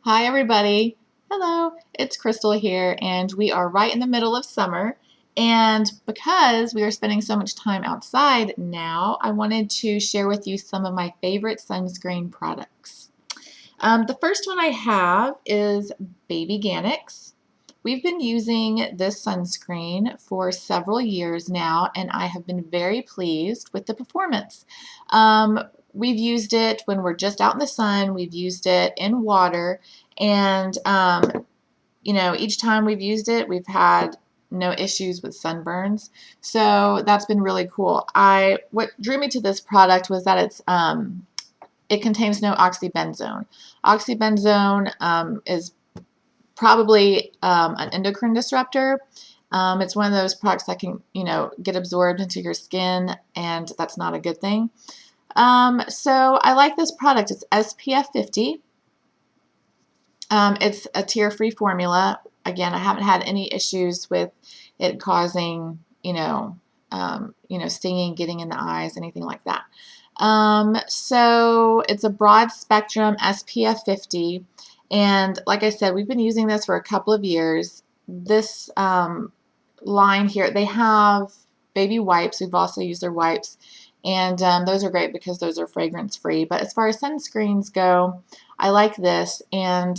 Hi, everybody. Hello, it's Crystal here, and we are right in the middle of summer. And because we are spending so much time outside now, I wanted to share with you some of my favorite sunscreen products. The first one I have is Babyganics. We've been using this sunscreen for several years now, and I have been very pleased with the performance. We've used it when we're just out in the sun. We've used it in water, and each time we've used it, we've had no issues with sunburns. So that's been really cool. What drew me to this product was that it contains no oxybenzone. Oxybenzone is probably an endocrine disruptor. It's one of those products that can, get absorbed into your skin, and that's not a good thing. So I like this product. It's SPF 50. It's a tear-free formula. Again, I haven't had any issues with it causing, stinging, getting in the eyes, anything like that. So it's a broad spectrum SPF 50. And like I said, we've been using this for a couple of years. This line here, they have baby wipes. We've also used their wipes. And those are great because those are fragrance free. But as far as sunscreens go, I like this. And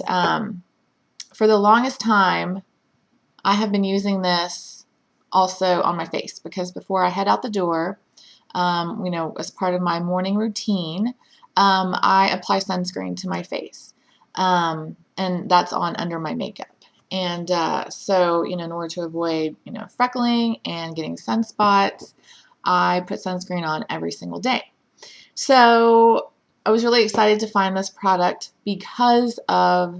for the longest time, I have been using this also on my face because before I head out the door, as part of my morning routine, I apply sunscreen to my face. And that's on under my makeup. And so, in order to avoid, freckling and getting sunspots, I put sunscreen on every single day. So I was really excited to find this product because of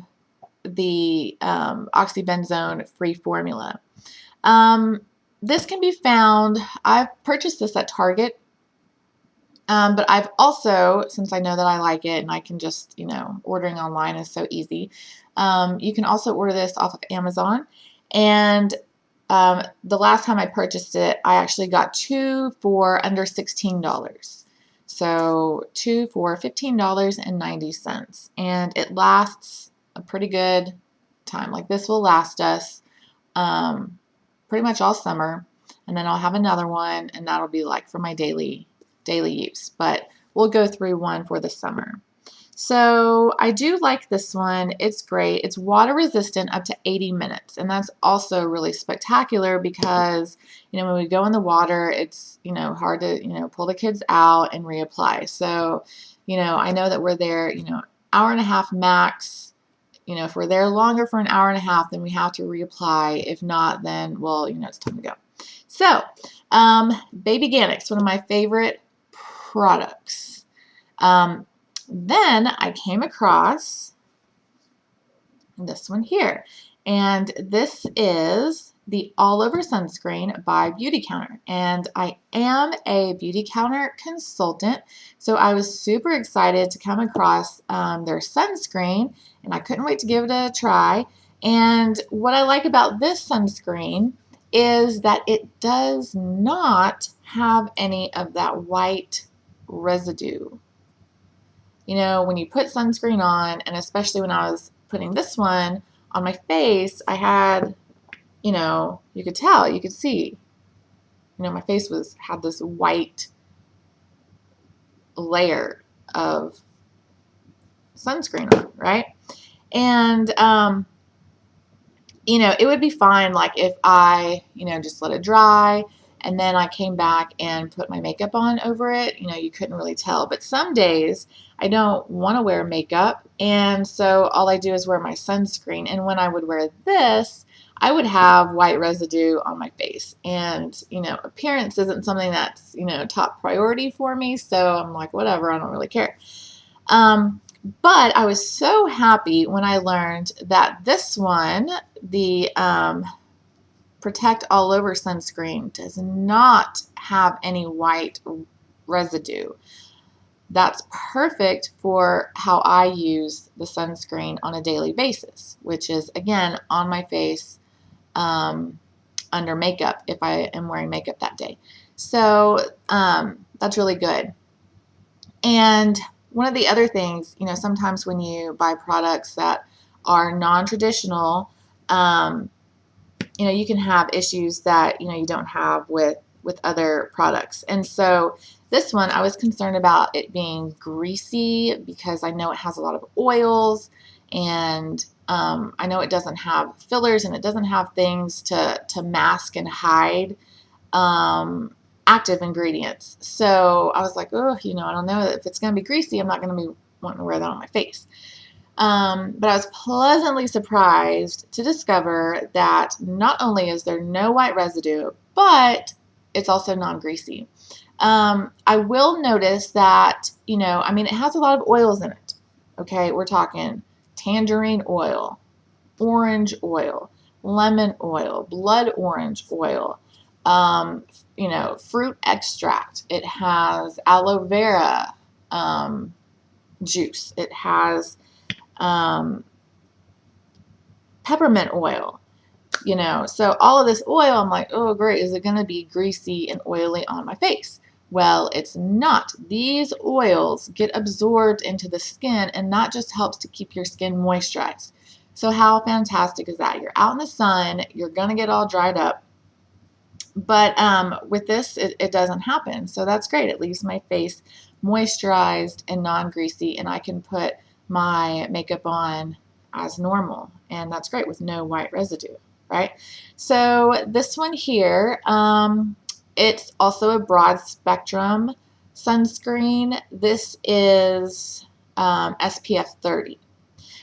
the oxybenzone free formula. This can be found, I've purchased this at Target, but I've also, since I know that I like it and I can just, ordering online is so easy, you can also order this off of Amazon. And the last time I purchased it, I actually got 2 for under $16. So 2 for $15.90. And it lasts a pretty good time. Like this will last us pretty much all summer. And then I'll have another one, and that'll be like for my daily use. But we'll go through one for the summer. So I do like this one. It's great. It's water resistant up to 80 minutes. And that's also really spectacular because, when we go in the water, it's, hard to, pull the kids out and reapply. So, I know that we're there, hour and a half max. If we're there longer for an hour and a half, then we have to reapply. If not, then, well, it's time to go. So, Babyganics, one of my favorite products. Then I came across this one here, and this is the All Over Sunscreen by Beautycounter, and I am a Beautycounter consultant, so I was super excited to come across their sunscreen, and I couldn't wait to give it a try. And what I like about this sunscreen is that it does not have any of that white residue. When you put sunscreen on, and especially when I was putting this one on my face, I had, you could tell, you could see, my face had this white layer of sunscreen on, right? And, it would be fine, like if I, just let it dry, and then I came back and put my makeup on over it, you couldn't really tell. But some days I don't want to wear makeup, and so all I do is wear my sunscreen. And when I would wear this, I would have white residue on my face. And, appearance isn't something that's, top priority for me, so I'm like, whatever, I don't really care. But I was so happy when I learned that this one, the Protect All Over sunscreen, does not have any white residue. That's perfect for how I use the sunscreen on a daily basis, which is, again, on my face under makeup if I am wearing makeup that day. So that's really good. And one of the other things, sometimes when you buy products that are non-traditional, you can have issues that, you don't have with other products. And so this one, I was concerned about it being greasy because I know it has a lot of oils, and I know it doesn't have fillers, and it doesn't have things to mask and hide active ingredients. So I was like, oh, I don't know if it's going to be greasy. I'm not going to be wanting to wear that on my face. But I was pleasantly surprised to discover that not only is there no white residue, but it's also non-greasy. I will notice that, it has a lot of oils in it. Okay, we're talking tangerine oil, orange oil, lemon oil, blood orange oil, fruit extract. It has aloe vera juice. It has peppermint oil, so all of this oil, I'm like, oh great, is it going to be greasy and oily on my face? Well, it's not. These oils get absorbed into the skin, and that just helps to keep your skin moisturized. So how fantastic is that? You're out in the sun, you're going to get all dried up, but with this, it doesn't happen. So that's great. It leaves my face moisturized and non-greasy, and I can put my makeup on as normal, and that's great with no white residue, right? So this one here, it's also a broad spectrum sunscreen. This is SPF 30.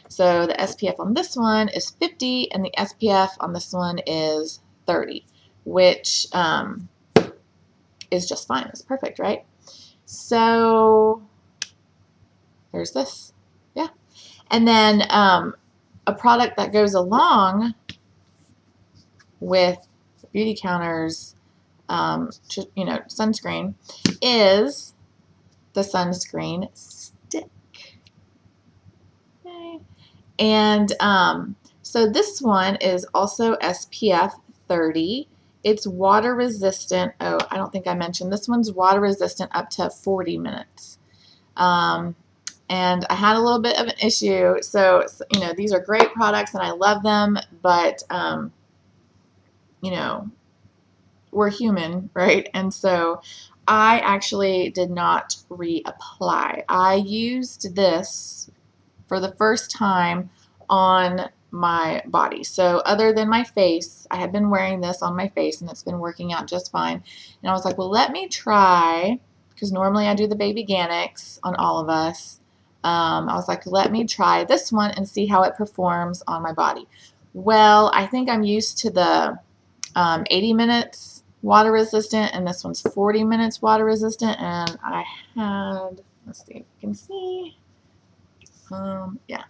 So the SPF on this one is 50, and the SPF on this one is 30, which is just fine. It's perfect, right? So there's this. Yeah. And then a product that goes along with Beautycounter's sunscreen is the sunscreen stick. Okay. And so this one is also SPF 30. It's water resistant. Oh, I don't think I mentioned this one's water resistant up to 40 minutes. And I had a little bit of an issue. So these are great products and I love them, but we're human, right? And so I actually did not reapply. I used this for the first time on my body. So other than my face, I had been wearing this on my face and it's been working out just fine. And I was like, well, let me try, because normally I do the Babyganics on all of us. I was like, let me try this one and see how it performs on my body. Well, I think I'm used to the 80 minutes water resistant, and this one's 40 minutes water resistant, and I had, let's see if you can see, yeah.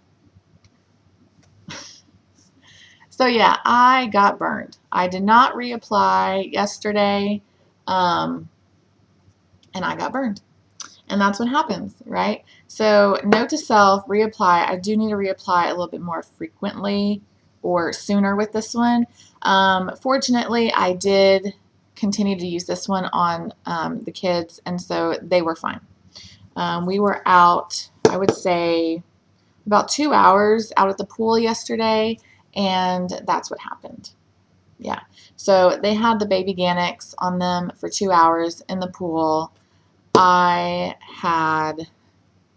So yeah, I got burned. I did not reapply yesterday, and I got burned. And that's what happens, right? So note to self, reapply. I do need to reapply a little bit more frequently or sooner with this one. Fortunately, I did continue to use this one on the kids, and so they were fine. We were out, I would say, about 2 hours out at the pool yesterday, and that's what happened. Yeah. So they had the Babyganics on them for 2 hours in the pool. I had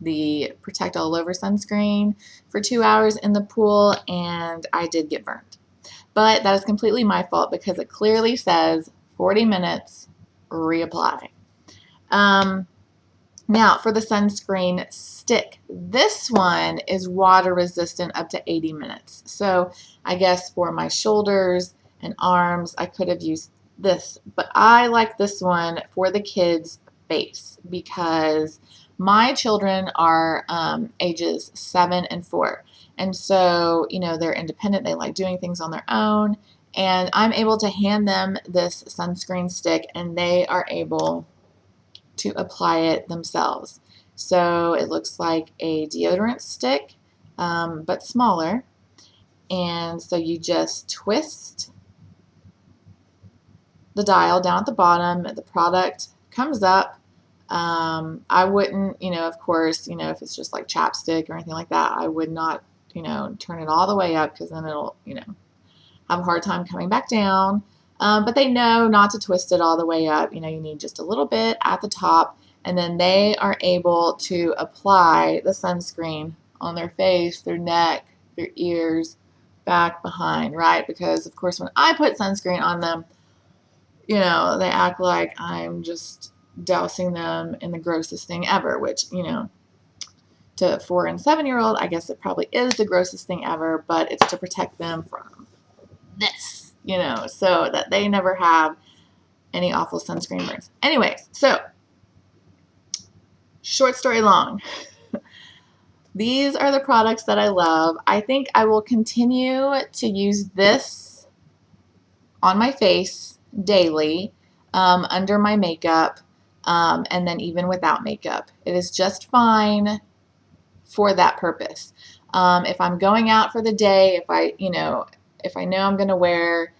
the Protect All Over sunscreen for 2 hours in the pool, and I did get burned. But that is completely my fault because it clearly says 40 minutes, reapply. Now for the sunscreen stick. This one is water resistant up to 80 minutes. So I guess for my shoulders and arms, I could have used this. But I like this one for the kids' face because my children are ages 7 and 4. And so, they're independent. They like doing things on their own. And I'm able to hand them this sunscreen stick and they are able to apply it themselves. So it looks like a deodorant stick, but smaller. And so you just twist the dial down at the bottom. The product comes up. I wouldn't, of course, if it's just like chapstick or anything like that, I would not you know, turn it all the way up because then it'll, you know, have a hard time coming back down. But they know not to twist it all the way up. You know, you need just a little bit at the top, and then they are able to apply the sunscreen on their face, their neck, their ears, back, behind, right? Because, of course, when I put sunscreen on them, you know, they act like I'm just dousing them in the grossest thing ever, which, you know, to a 4 and 7-year-old, I guess it probably is the grossest thing ever, but it's to protect them from this, you know, so that they never have any awful sunscreen burns. Anyways, so short story long, these are the products that I love. I think I will continue to use this on my face daily, under my makeup, and then even without makeup. It is just fine for that purpose. If I'm going out for the day, if I know I'm going to wear,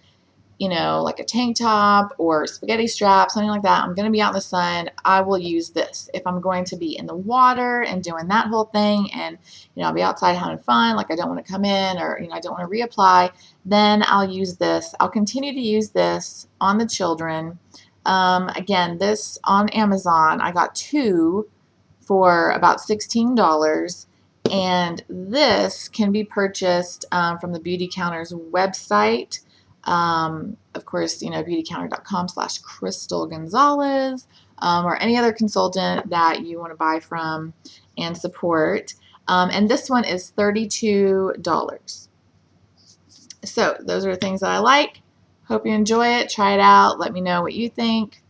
you know, like a tank top or spaghetti strap, something like that, I'm going to be out in the sun, I will use this. If I'm going to be in the water and doing that whole thing and, you know, I'll be outside having fun, like I don't want to come in or, you know, I don't want to reapply, then I'll use this. I'll continue to use this on the children. Again, this on Amazon, I got 2 for about $16. And this can be purchased from the Beautycounter's website. Of course, you know, Beautycounter.com/Crystal Gonzalez, or any other consultant that you want to buy from and support. And this one is $32. So those are the things that I like. Hope you enjoy it. Try it out. Let me know what you think.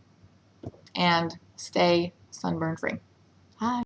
And stay sunburn free. Bye.